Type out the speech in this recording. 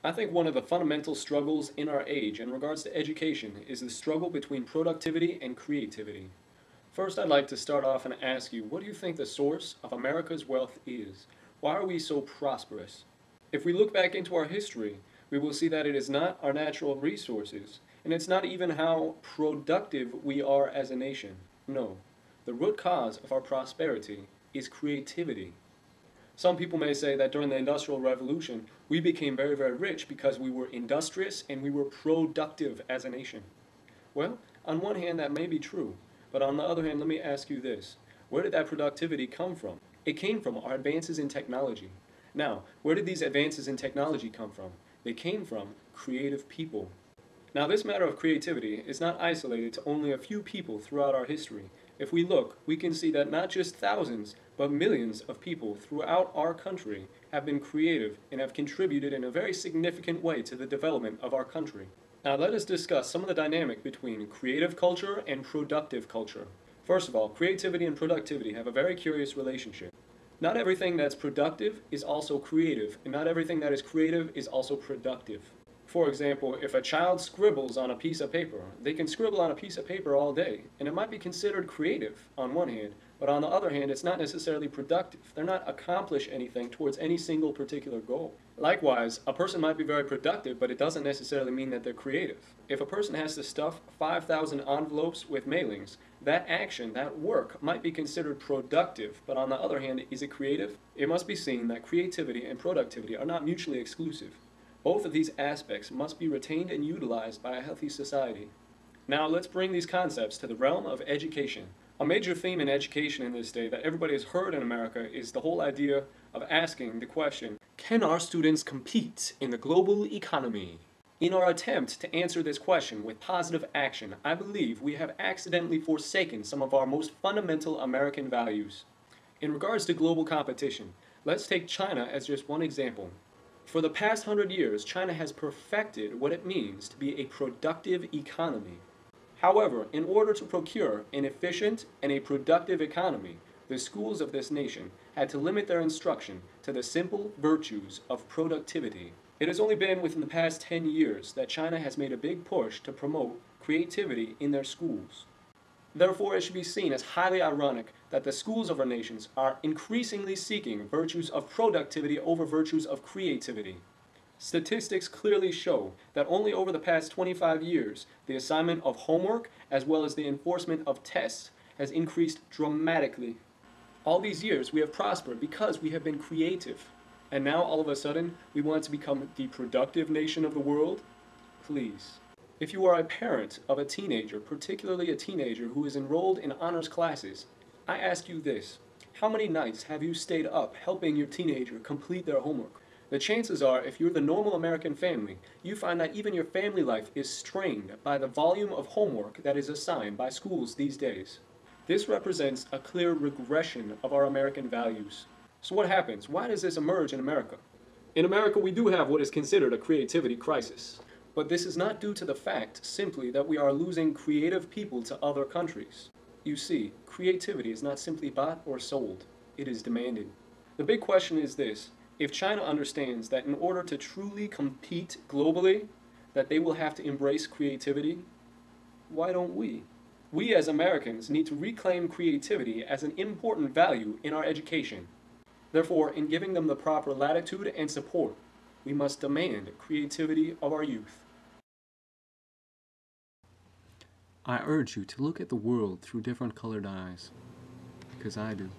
I think one of the fundamental struggles in our age in regards to education is the struggle between productivity and creativity. First, I'd like to start off and ask you, what do you think the source of America's wealth is? Why are we so prosperous? If we look back into our history, we will see that it is not our natural resources, and it's not even how productive we are as a nation. No, the root cause of our prosperity is creativity. Some people may say that during the Industrial Revolution, we became very, very rich because we were industrious and we were productive as a nation. Well, on one hand, that may be true, but on the other hand, let me ask you this. Where did that productivity come from? It came from our advances in technology. Now, where did these advances in technology come from? They came from creative people. Now, this matter of creativity is not isolated to only a few people throughout our history. If we look, we can see that not just thousands, but millions of people throughout our country have been creative and have contributed in a very significant way to the development of our country. Now, let us discuss some of the dynamic between creative culture and productive culture. First of all, creativity and productivity have a very curious relationship. Not everything that's productive is also creative, and not everything that is creative is also productive. For example, if a child scribbles on a piece of paper, they can scribble on a piece of paper all day, and it might be considered creative on one hand, but on the other hand, it's not necessarily productive. They're not accomplish anything towards any single particular goal. Likewise, a person might be very productive, but it doesn't necessarily mean that they're creative. If a person has to stuff 5,000 envelopes with mailings, that action, that work, might be considered productive, but on the other hand, is it creative? It must be seen that creativity and productivity are not mutually exclusive. Both of these aspects must be retained and utilized by a healthy society. Now let's bring these concepts to the realm of education. A major theme in education in this day that everybody has heard in America is the whole idea of asking the question, can our students compete in the global economy? In our attempt to answer this question with positive action, I believe we have accidentally forsaken some of our most fundamental American values. In regards to global competition, let's take China as just one example. For the past 100 years, China has perfected what it means to be a productive economy. However, in order to procure an efficient and a productive economy, the schools of this nation had to limit their instruction to the simple virtues of productivity. It has only been within the past 10 years that China has made a big push to promote creativity in their schools. Therefore, it should be seen as highly ironic that the schools of our nations are increasingly seeking virtues of productivity over virtues of creativity. Statistics clearly show that only over the past 25 years, the assignment of homework as well as the enforcement of tests has increased dramatically. All these years, we have prospered because we have been creative. And now, all of a sudden, we want to become the productive nation of the world? Please. If you are a parent of a teenager, particularly a teenager who is enrolled in honors classes, I ask you this: how many nights have you stayed up helping your teenager complete their homework? The chances are, if you're the normal American family, you find that even your family life is strained by the volume of homework that is assigned by schools these days. This represents a clear regression of our American values. So what happens? Why does this emerge in America? In America, we do have what is considered a creativity crisis. But this is not due to the fact simply that we are losing creative people to other countries. You see, creativity is not simply bought or sold, it is demanded. The big question is this: if China understands that in order to truly compete globally, that they will have to embrace creativity, why don't we? We as Americans need to reclaim creativity as an important value in our education. Therefore, in giving them the proper latitude and support, we must demand creativity of our youth. I urge you to look at the world through different colored eyes, because I do.